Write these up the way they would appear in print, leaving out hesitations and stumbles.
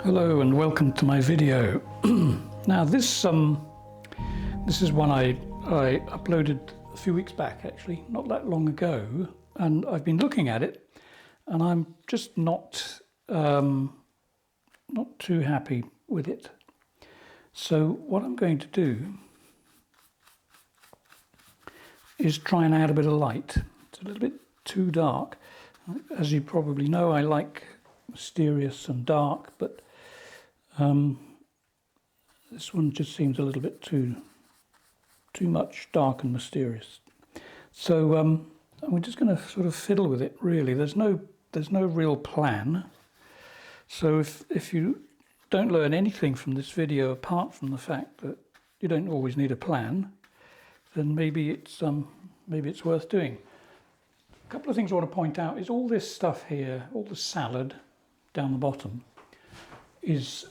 Hello and welcome to my video. Now this is one I uploaded a few weeks back, actually, not that long ago, and I've been looking at it and I'm just not too happy with it. So what I'm going to do is try and add a bit of light. It's a little bit too dark. As you probably know, I like mysterious and dark, but this one just seems a little bit too much dark and mysterious. So I'm just going to sort of fiddle with it, really. There's no real plan. So if you don't learn anything from this video apart from the fact that you don't always need a plan, then maybe it's worth doing. A couple of things I want to point out is all this stuff here, all the salad down the bottom, is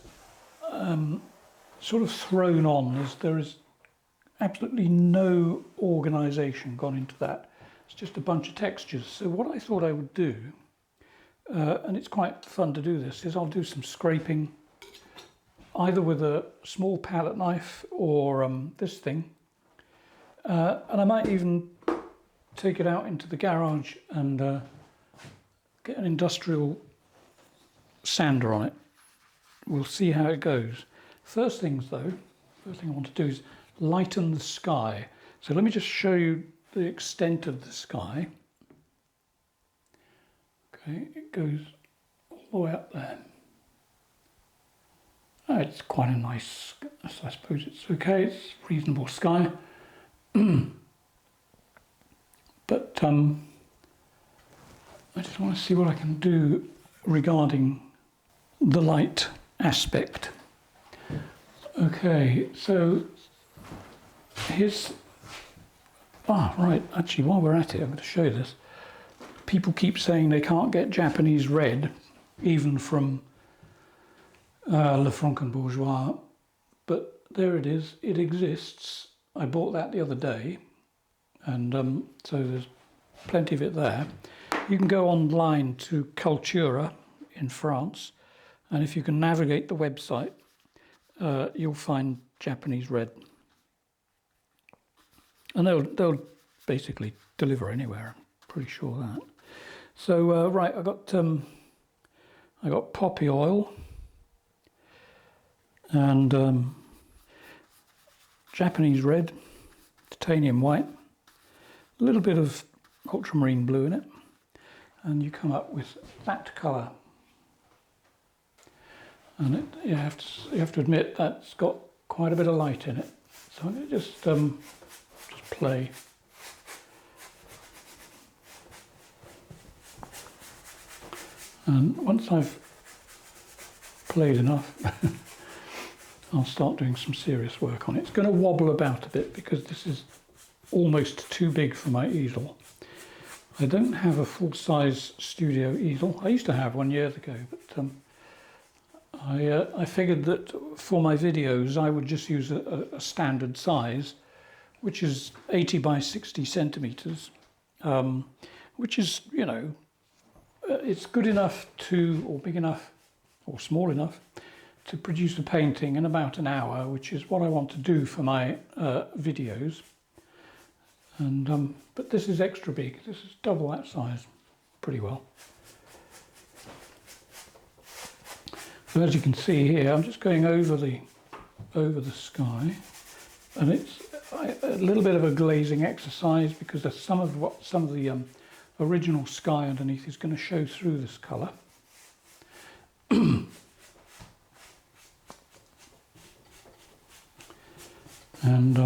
sort of thrown on. There is absolutely no organisation gone into that. It's just a bunch of textures. So what I thought I would do, and it's quite fun to do this, is I'll do some scraping, either with a small palette knife or this thing, and I might even take it out into the garage and get an industrial sander on it. We'll see how it goes. First thing I want to do is lighten the sky. So let me just show you the extent of the sky. Okay, it goes all the way up there. Oh, it's quite a nice, I suppose it's okay, it's reasonable sky. But I just want to see what I can do regarding the light aspect. Okay, so here's, right, actually while we're at it, I'm going to show you this. People keep saying they can't get Japanese red, even from Le Franc-Bourgeois, but there it is, it exists. I bought that the other day, and so there's plenty of it there. You can go online to Cultura in France, and if you can navigate the website, you'll find Japanese red. And they'll basically deliver anywhere, I'm pretty sure of that. So right, I got poppy oil and Japanese red, titanium white, a little bit of ultramarine blue in it, and you come up with that colour. And you have to admit that's got quite a bit of light in it. So I'm going to just play. And once I've played enough, I'll start doing some serious work on it. It's going to wobble about a bit because this is almost too big for my easel. I don't have a full-size studio easel. I used to have one years ago, but I figured that for my videos I would just use a standard size, which is 80 by 60 centimeters, which is, you know, it's good enough to, or big enough, or small enough to produce a painting in about an hour, which is what I want to do for my videos. And but this is extra big. This is double that size, pretty well. So as you can see here, I'm just going over the sky, and it's a little bit of a glazing exercise because there's some of the original sky underneath is going to show through this colour. And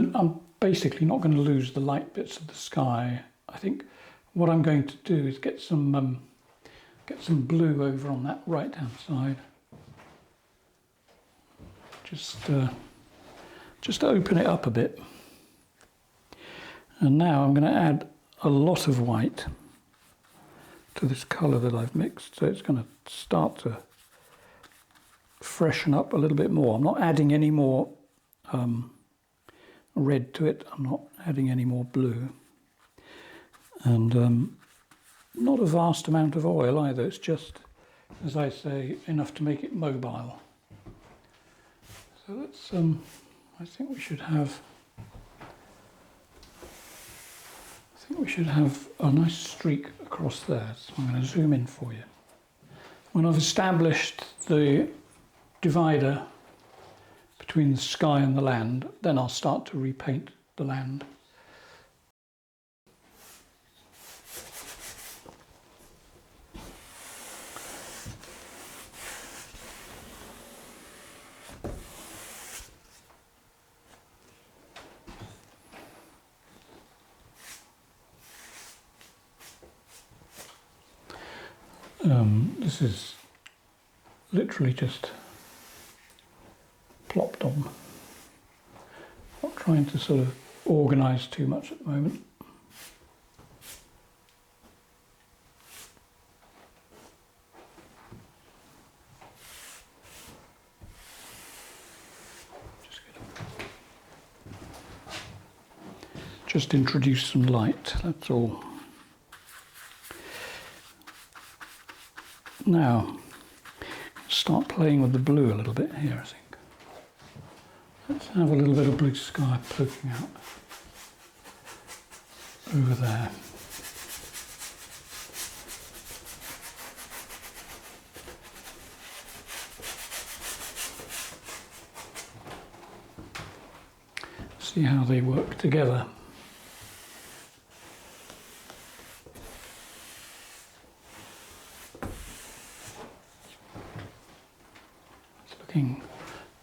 I'm basically not going to lose the light bits of the sky. I think what I'm going to do is get some blue over on that right hand side. Just to open it up a bit. And now I'm going to add a lot of white to this colour that I've mixed, so it's going to start to freshen up a little bit more. I'm not adding any more red to it, I'm not adding any more blue. And not a vast amount of oil either, it's just, as I say, enough to make it mobile. So let's, I think we should have a nice streak across there, so I'm going to zoom in for you. When I've established the divider between the sky and the land, then I'll start to repaint the land. This is literally just plopped on. Not trying to sort of organise too much at the moment. Just introduce some light, that's all. Now, start playing with the blue a little bit here, I think. Let's have a little bit of blue sky poking out over there. See how they work together.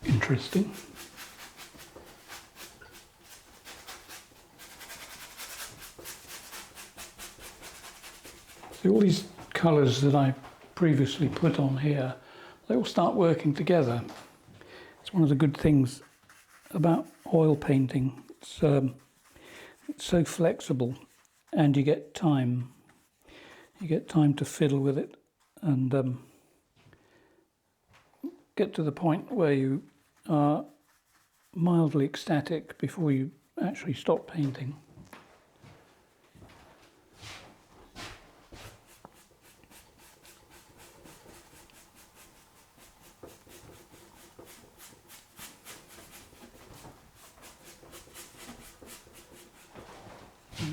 Interesting. So all these colours that I previously put on here, they all start working together. It's one of the good things about oil painting. It's so flexible, and you get time. You get time to fiddle with it and get to the point where you are mildly ecstatic before you actually stop painting.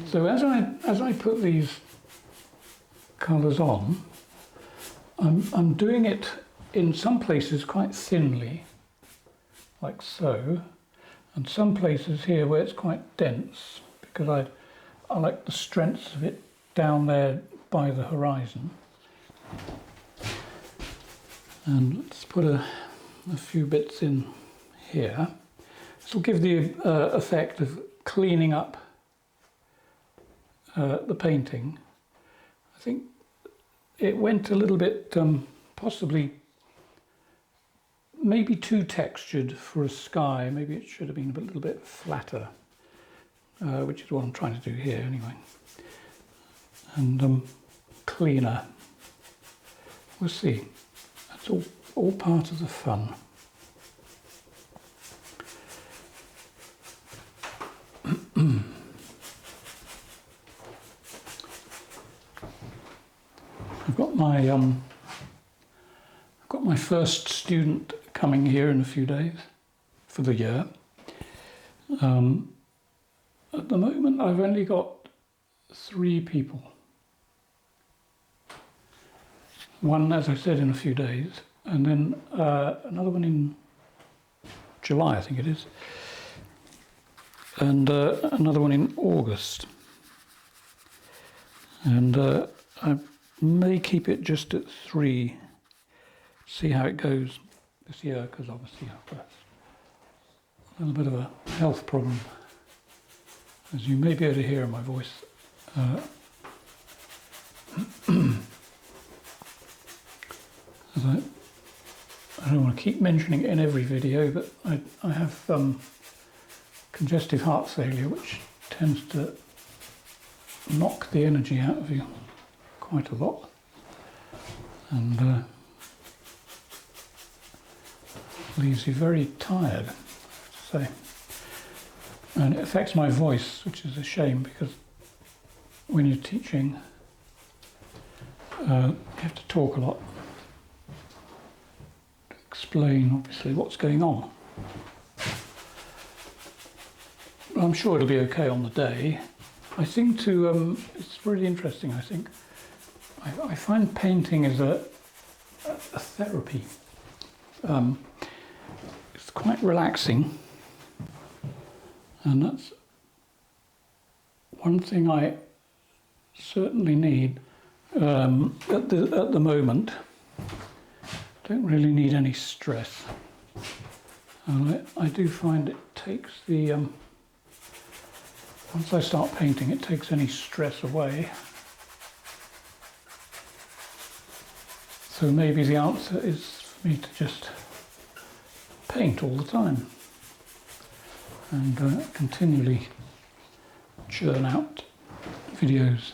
So as I put these colours on, I'm doing it in some places quite thinly, like so, and some places here where it's quite dense, because I like the strength of it down there by the horizon. And let's put a few bits in here. This will give the effect of cleaning up the painting. I think it went a little bit, possibly maybe too textured for a sky. Maybe it should have been a little bit flatter, which is what I'm trying to do here anyway. And cleaner. We'll see. That's all part of the fun. I've got my first student coming here in a few days for the year. At the moment, I've only got 3 people. One, as I said, in a few days, and then another one in July, I think it is, and another one in August. And I may keep it just at 3, see how it goes this year, because obviously I've got a little bit of a health problem, as you may be able to hear in my voice. As I don't want to keep mentioning it in every video, but I have congestive heart failure, which tends to knock the energy out of you quite a lot, and leaves you very tired, I have to say. And it affects my voice, which is a shame, because when you're teaching, you have to talk a lot to explain, obviously, what's going on. I'm sure it'll be okay on the day. I think it's really interesting, I think. I find painting is a therapy. It's quite relaxing, and that's one thing I certainly need at the moment. Don't really need any stress, and I do find it takes the once I start painting, it takes any stress away. So maybe the answer is for me to just paint all the time and continually churn out videos.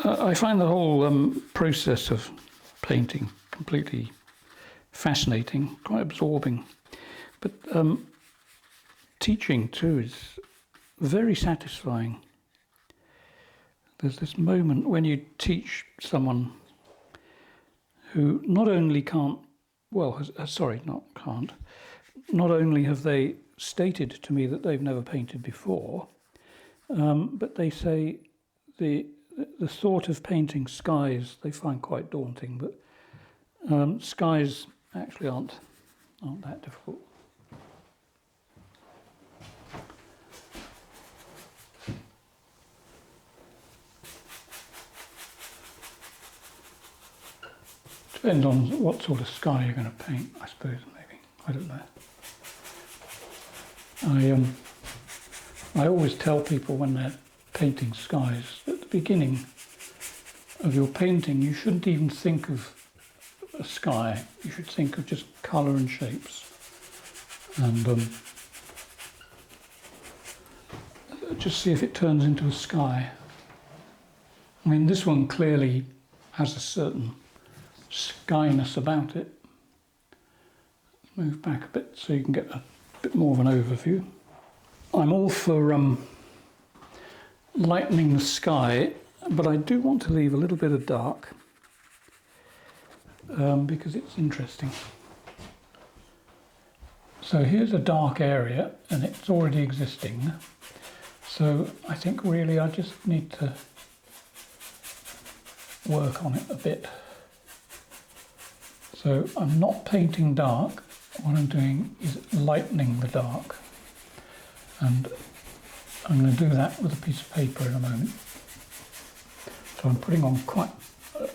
I find the whole process of painting completely fascinating, quite absorbing, but teaching too is very satisfying. There's this moment when you teach someone who not only can't, well, not only have they stated to me that they've never painted before, but they say the thought of painting skies they find quite daunting, but skies actually aren't that difficult. Depends on what sort of sky you're going to paint, I suppose, maybe. I don't know. I always tell people when they're painting skies, at the beginning of your painting, you shouldn't even think of a sky. You should think of just colour and shapes. And just see if it turns into a sky. I mean, this one clearly has a certain skyness about it. Let's move back a bit so you can get a bit more of an overview. I'm all for lightening the sky, but I do want to leave a little bit of dark because it's interesting. So here's a dark area and it's already existing. So I think really I just need to work on it a bit. So I'm not painting dark, what I'm doing is lightening the dark. And I'm going to do that with a piece of paper in a moment. So I'm putting on quite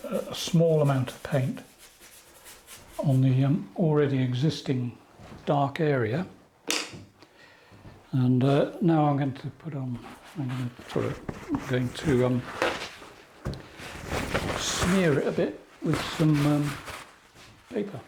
a small amount of paint on the already existing dark area. And now I'm going to put on, I'm going to smear it a bit with some paper.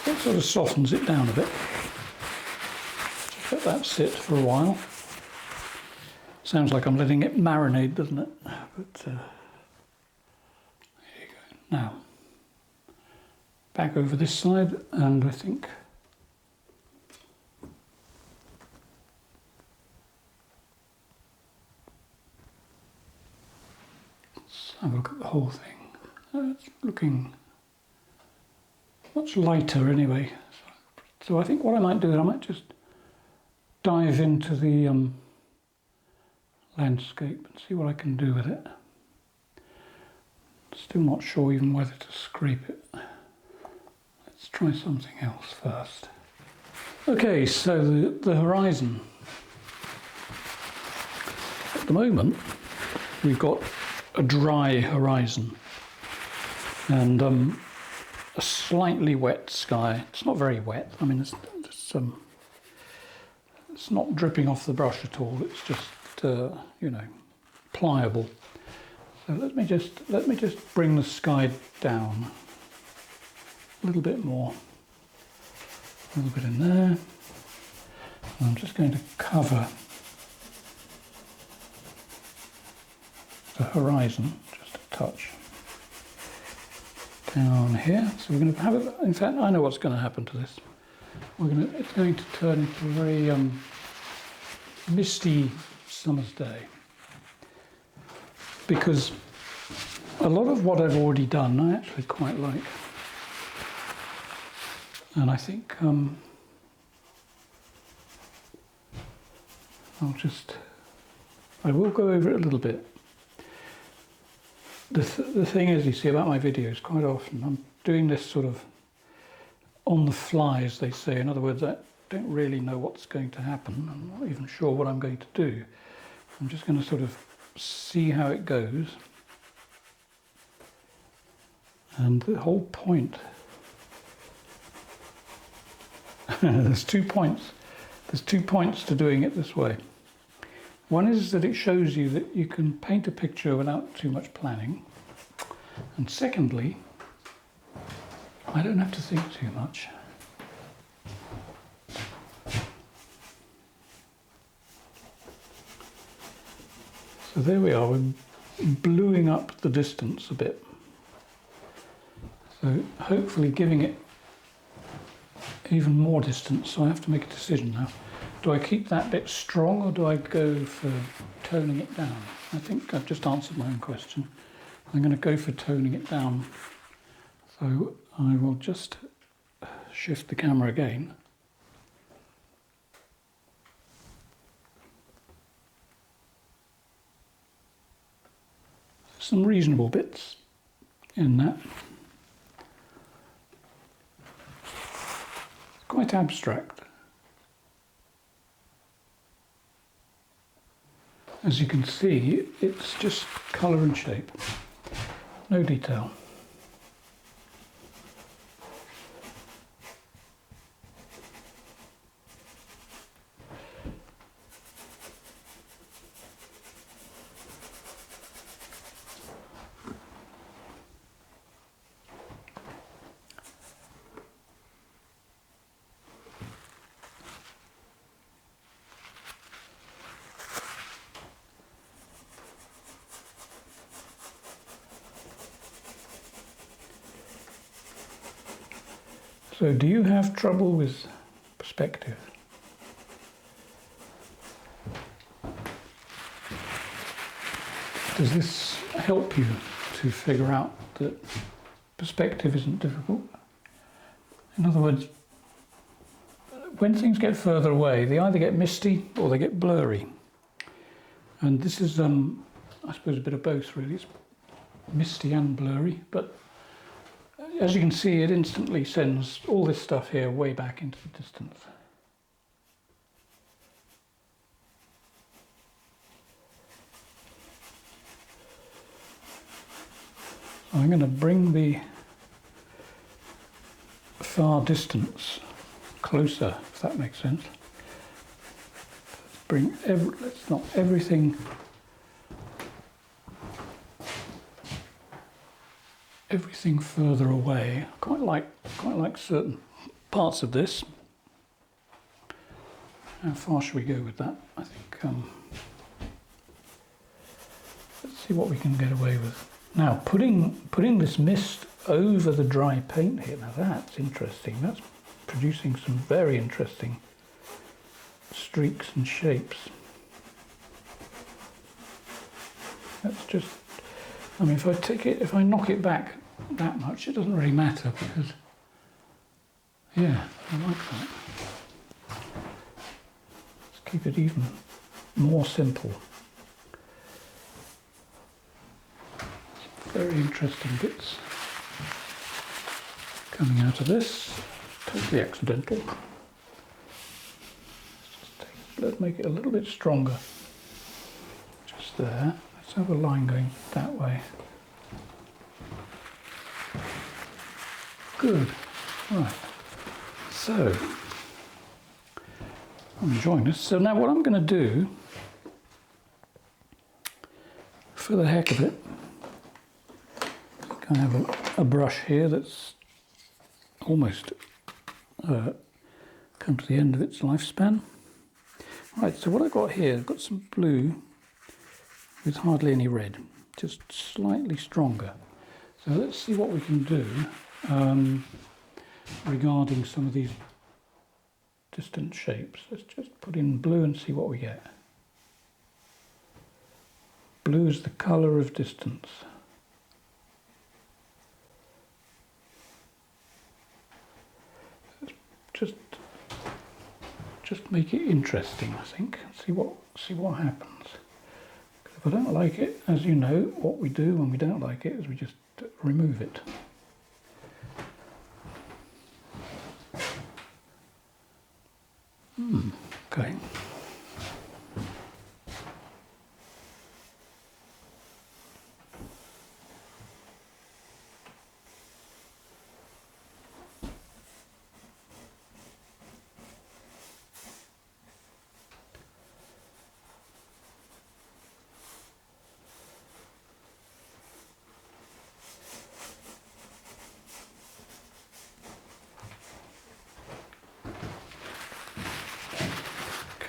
That sort of softens it down a bit. Just let that sit for a while. Sounds like I'm letting it marinate, doesn't it? But there you go. Now, back over this side, and I think let's have a look at the whole thing. It's looking much lighter anyway. So I think what I might do is I might just dive into the landscape and see what I can do with it. Still not sure even whether to scrape it. Let's try something else first. Okay, so the horizon. At the moment, we've got a dry horizon. And a slightly wet sky. It's not very wet. I mean, it's not dripping off the brush at all. It's just you know, pliable. So let me just bring the sky down a little bit more. A little bit in there. And I'm just going to cover the horizon just a touch down here. So we're going to have it. In fact, I know what's going to happen to this. It's going to turn into a very misty summer's day, because a lot of what I've already done I actually quite like, and I think I will go over it a little bit. The thing is, you see about my videos, quite often I'm doing this sort of on the fly, as they say. In other words, I don't really know what's going to happen. I'm not even sure what I'm going to do. I'm just going to sort of see how it goes. And the whole point, there's 2 points. There's 2 points to doing it this way. One is that it shows you that you can paint a picture without too much planning. And secondly, I don't have to think too much. So there we are, we're bluing up the distance a bit. So hopefully giving it even more distance. So I have to make a decision now. Do I keep that bit strong, or do I go for toning it down? I think I've just answered my own question. I'm going to go for toning it down. So I will just shift the camera again. Some reasonable bits in that. It's quite abstract. As you can see, it's just colour and shape, no detail. So do you have trouble with perspective? Does this help you to figure out that perspective isn't difficult? In other words, when things get further away, they either get misty or they get blurry. And this is, I suppose, a bit of both really. It's misty and blurry, but as you can see, it instantly sends all this stuff here way back into the distance. So I'm going to bring the far distance closer, if that makes sense. Let's not everything further away. I quite like certain parts of this. How far should we go with that? I think let's see what we can get away with. Now putting this mist over the dry paint here. Now that's interesting. That's producing some very interesting streaks and shapes. That's just, I mean, if I knock it back that much, it doesn't really matter, because, yeah, I like that. Let's keep it even more simple. Very interesting bits coming out of this, totally accidental. Let's make it a little bit stronger, just there. Let's have a line going that way. Good. Right. So, I'm enjoying this. So now what I'm going to do, for the heck of it, I have a brush here that's almost come to the end of its lifespan. Right, so what I've got here, I've got some blue with hardly any red, just slightly stronger. So let's see what we can do regarding some of these distant shapes. Let's just put in blue and see what we get. Blue is the colour of distance. Just make it interesting, I think. See what happens. If I don't like it, as you know, what we do when we don't like it is we just remove it. Okay.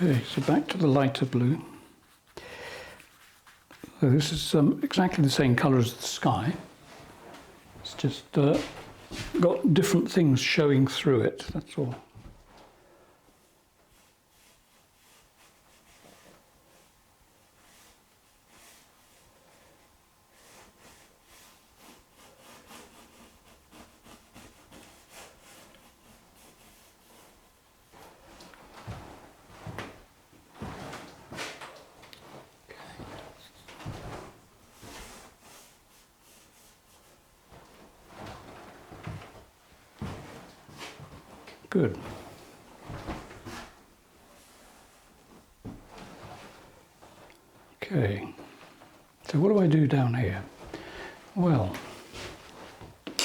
Okay, so back to the lighter blue. So this is exactly the same colour as the sky. It's just got different things showing through it, that's all. Good. Okay, so what do I do down here? Well, got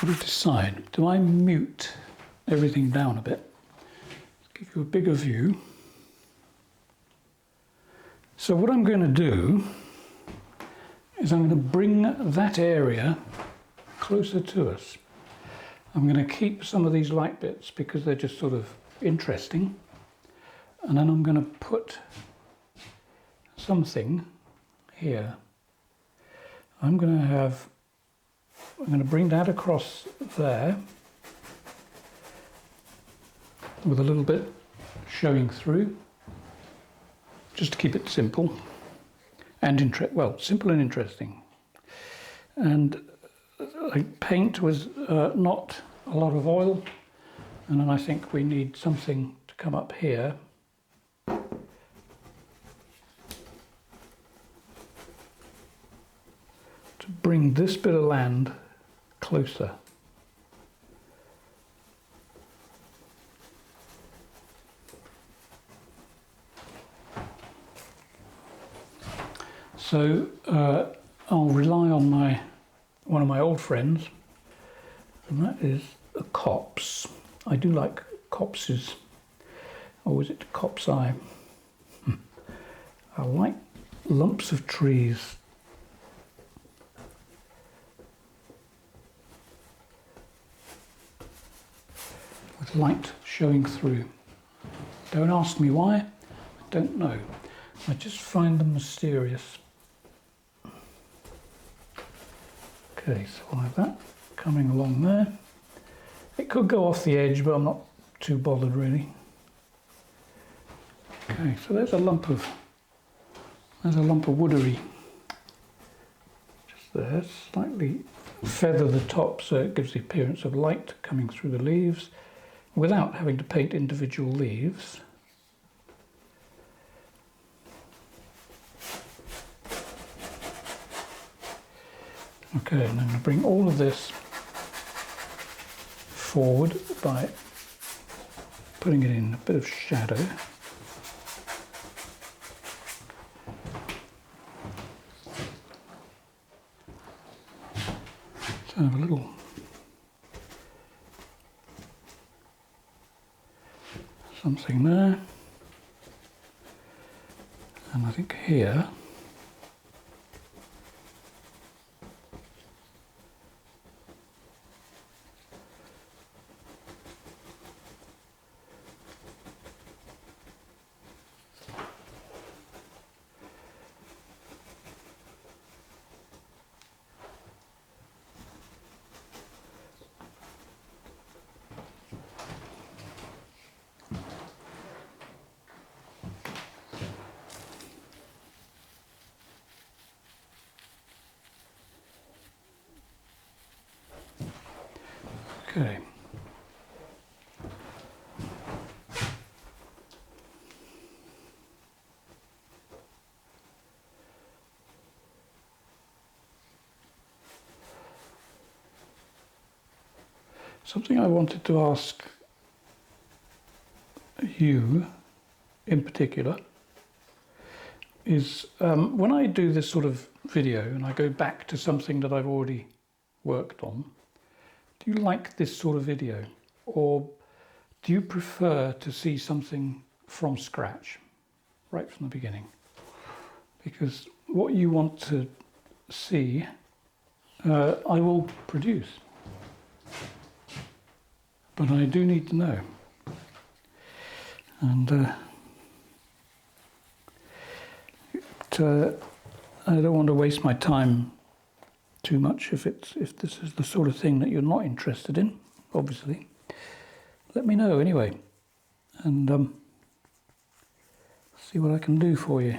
to decide, do I mute everything down a bit? Give you a bigger view. So what I'm going to do is I'm going to bring that area closer to us. I'm going to keep some of these light bits because they're just sort of interesting, and then I'm going to put something here. I'm going to bring that across there with a little bit showing through, just to keep it simple and simple and interesting. And paint was not a lot of oil, and then I think we need something to come up here to bring this bit of land closer. So I'll rely on one of my old friends, and that is a copse. I do like copses, or is it copse eye? I like lumps of trees. With light showing through. Don't ask me why, I don't know. I just find them mysterious. Okay, so I'll have that coming along there. It could go off the edge, but I'm not too bothered really. Okay, so there's a lump of woodery. Just there, slightly feather the top so it gives the appearance of light coming through the leaves without having to paint individual leaves. Okay, and I'm going to bring all of this forward by putting it in a bit of shadow. So I have a little something there, and I think here okay. Something I wanted to ask you in particular is when I do this sort of video and I go back to something that I've already worked on, do you like this sort of video, or do you prefer to see something from scratch, right from the beginning? Because what you want to see, I will produce. But I do need to know. And I don't want to waste my time too much if this is the sort of thing that you're not interested in, obviously. Let me know anyway, and see what I can do for you.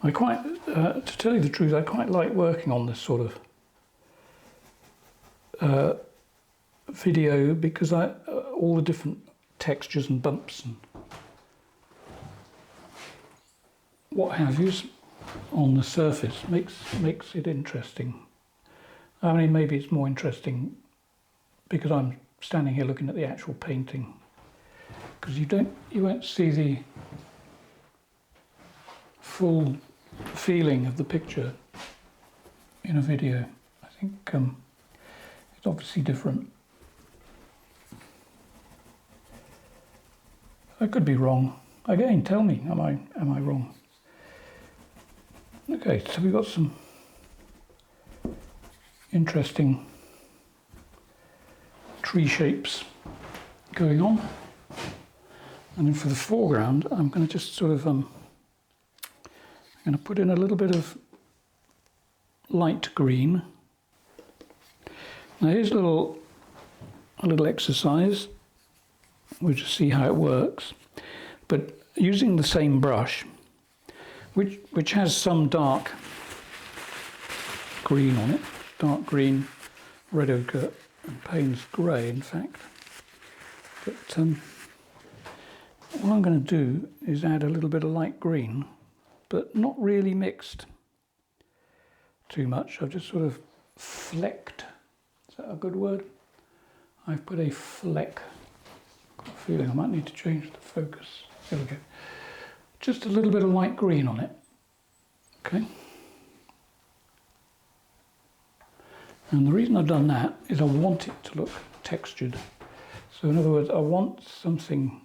I quite, to tell you the truth, I quite like working on this sort of video because all the different textures and bumps and what have you on the surface makes it interesting. I mean, maybe it's more interesting because I'm standing here looking at the actual painting, because you won't see the full feeling of the picture in a video. I think it's obviously different. I could be wrong. Again, tell me, am I wrong? Okay, so we've got some interesting tree shapes going on. And then for the foreground, I'm going to just sort of I'm going to put in a little bit of light green. Now here's a little exercise. We'll just see how it works. But using the same brush, which has some dark green on it, dark green, red ochre and Payne's grey in fact. But what I'm going to do is add a little bit of light green, but not really mixed too much. I've just sort of flecked. Is that a good word? I've put a fleck. I've got a feeling I might need to change the focus. There we go. Just a little bit of light green on it. Okay. And the reason I've done that is I want it to look textured. So in other words, I want something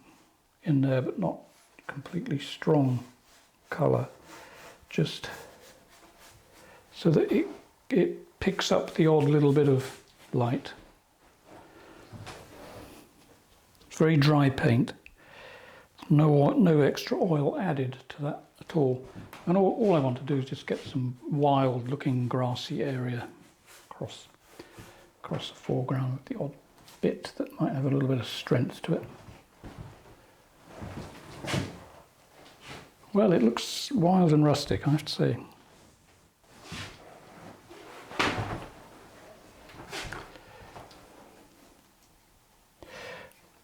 in there but not completely strong colour, just so that it picks up the odd little bit of light. It's very dry paint. No extra oil added to that at all. And all I want to do is just get some wild looking grassy area across the foreground with the odd bit that might have a little bit of strength to it. Well, it looks wild and rustic, I have to say.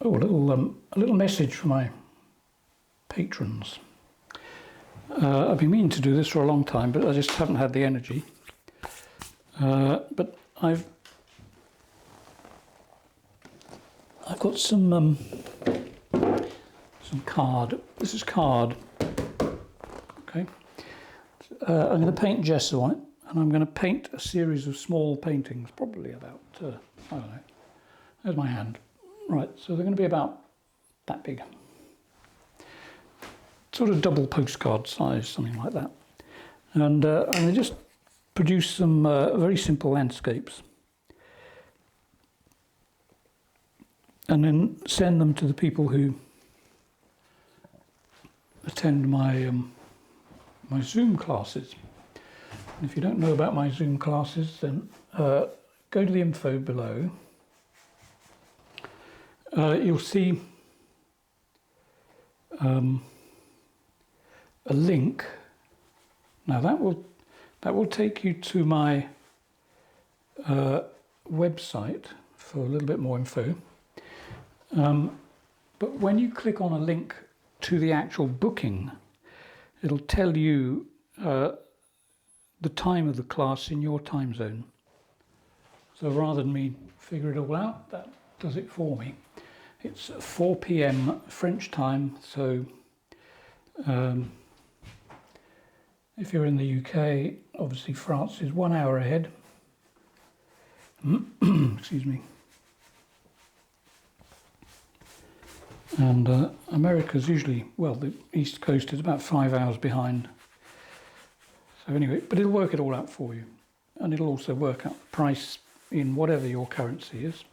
Oh, a little message for my patrons. I've been meaning to do this for a long time, but I just haven't had the energy. But I've got some some card. This is card. Okay. I'm going to paint gesso on it, and I'm going to paint a series of small paintings, probably about, I don't know, there's my hand. Right, so they're going to be about that big. Sort of double postcard size, something like that. And I'm going to just produce some very simple landscapes. And then send them to the people who attend my my Zoom classes. And if you don't know about my Zoom classes, then go to the info below. You'll see a link. Now that will take you to my website for a little bit more info. But when you click on a link to the actual booking, it'll tell you the time of the class in your time zone. So rather than me figure it all out, that does it for me. It's 4 p.m. French time, so if you're in the UK, obviously France is 1 hour ahead. Excuse me. And America's usually, well, the East Coast is about 5 hours behind. So anyway, but it'll work it all out for you. And it'll also work out the price in whatever your currency is.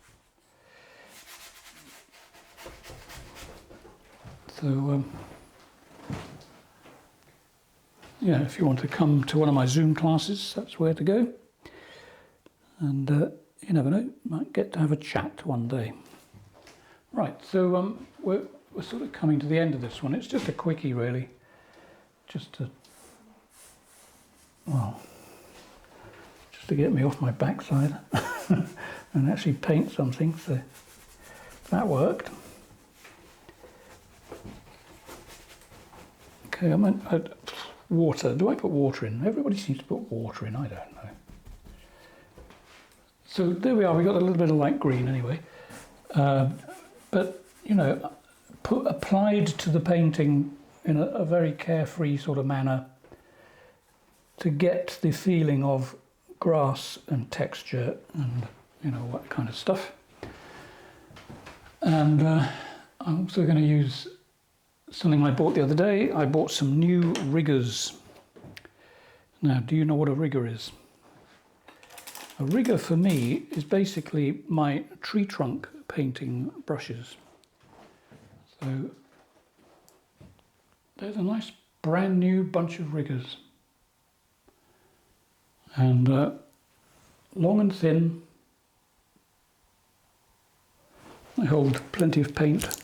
So, yeah, if you want to come to one of my Zoom classes, that's where to go. And you never know, might get to have a chat one day. Right, so we're sort of coming to the end of this one. It's just a quickie, really. Just to get me off my backside and actually paint something. So that worked. Okay, I meant water. Do I put water in? Everybody seems to put water in. I don't know. So there we are. We got a little bit of light green anyway. But, you know, applied to the painting in a very carefree sort of manner to get the feeling of grass and texture and, you know, what kind of stuff. And I'm also going to use something I bought the other day. I bought some new riggers. Now, do you know what a rigger is? A rigger for me is basically my tree trunk painting brushes. So there's a nice brand new bunch of riggers. And long and thin. They hold plenty of paint.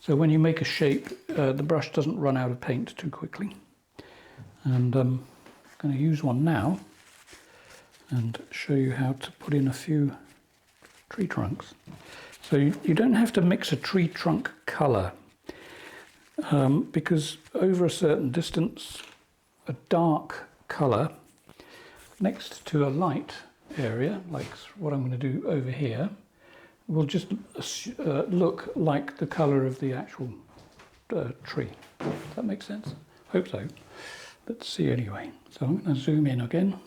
So when you make a shape, the brush doesn't run out of paint too quickly. And I'm going to use one now and show you how to put in a few tree trunks. So you don't have to mix a tree trunk colour because over a certain distance, a dark colour next to a light area, like what I'm going to do over here, will just look like the colour of the actual tree. Does that make sense? Hope so. Let's see anyway. So I'm going to zoom in again.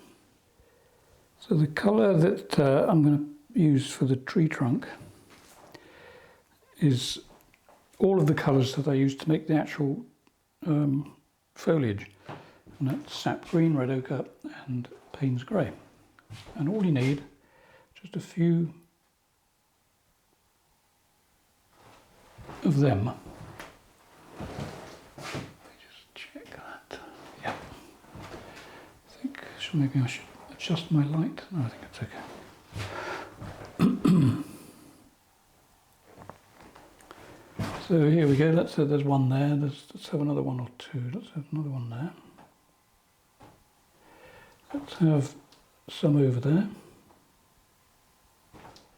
So the colour that I'm going to use for the tree trunk is all of the colours that I used to make the actual foliage. And that's sap green, red ochre and Payne's grey. And all you need, just a few of them. Let me just check that. Yeah. I think maybe I should adjust my light. No, I think it's okay. So here we go. Let's say there's one there. Let's have another one or two. Let's have another one there. Let's have some over there.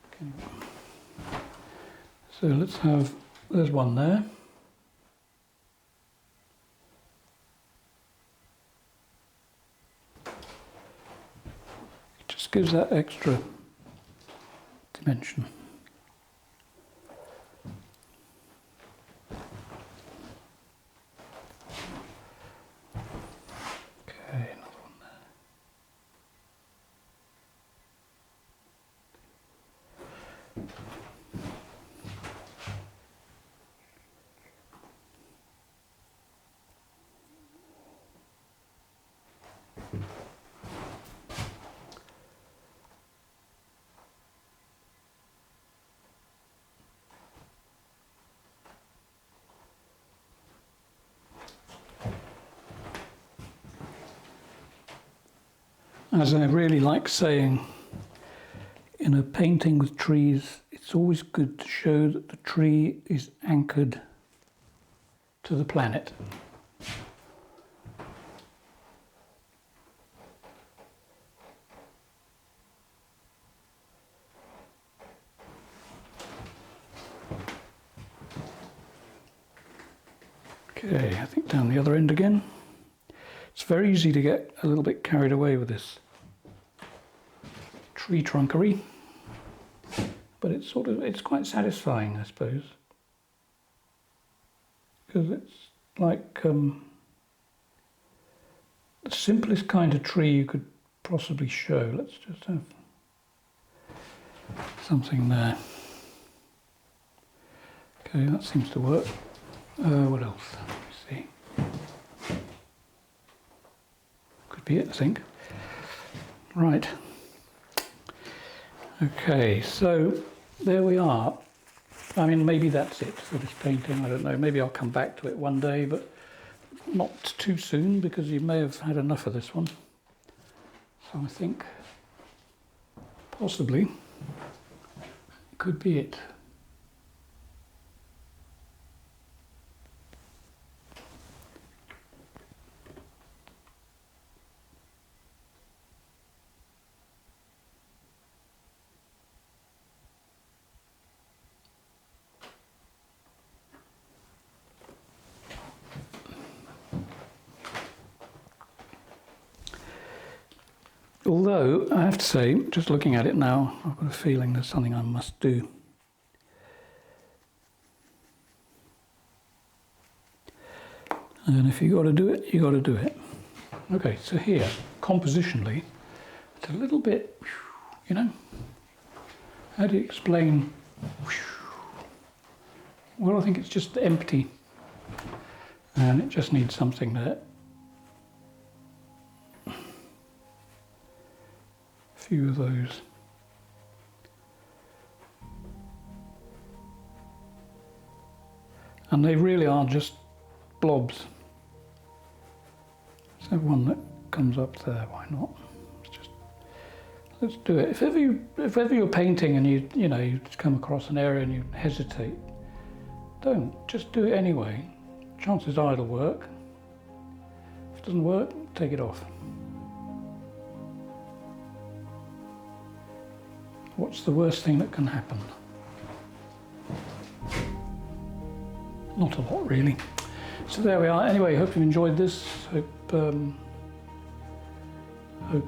Okay. So let's have, there's one there. It just gives that extra dimension. As I really like saying, in a painting with trees, it's always good to show that the tree is anchored to the planet. Okay, I think down the other end again. It's very easy to get a little bit carried away with this tree trunkery, but it's quite satisfying, I suppose, because it's like the simplest kind of tree you could possibly show. Let's just have something there. Okay, that seems to work. What else? Let me see. Could be it, I think. Right. Okay, so there we are. I mean, maybe that's it for this painting. I don't know. Maybe I'll come back to it one day, but not too soon, because you may have had enough of this one. So I think possibly it could be it. Although, I have to say, just looking at it now, I've got a feeling there's something I must do. And if you got to do it, you got to do it. Okay, so here, compositionally, it's a little bit, you know, how do you explain? Well, I think it's just empty, and it just needs something there. Few of those. And they really are just blobs. Let's have one that comes up there, why not? Let's do it. If ever you're painting and you come across an area and you hesitate, don't. Just do it anyway. Chances are it'll work. If it doesn't work, take it off. What's the worst thing that can happen? Not a lot, really. So there we are. Anyway, hope you enjoyed this. Hope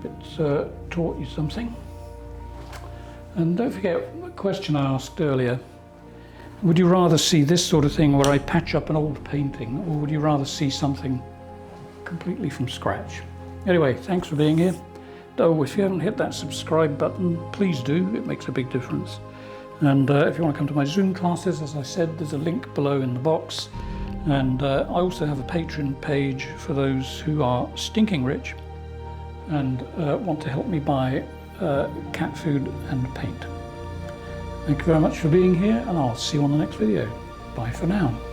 it's taught you something. And don't forget the question I asked earlier. Would you rather see this sort of thing where I patch up an old painting, or would you rather see something completely from scratch? Anyway, thanks for being here. Oh, if you haven't hit that subscribe button, please do. It makes a big difference. And if you want to come to my Zoom classes, as I said, there's a link below in the box. And I also have a Patreon page for those who are stinking rich and want to help me buy cat food and paint. Thank you very much for being here, and I'll see you on the next video. Bye for now.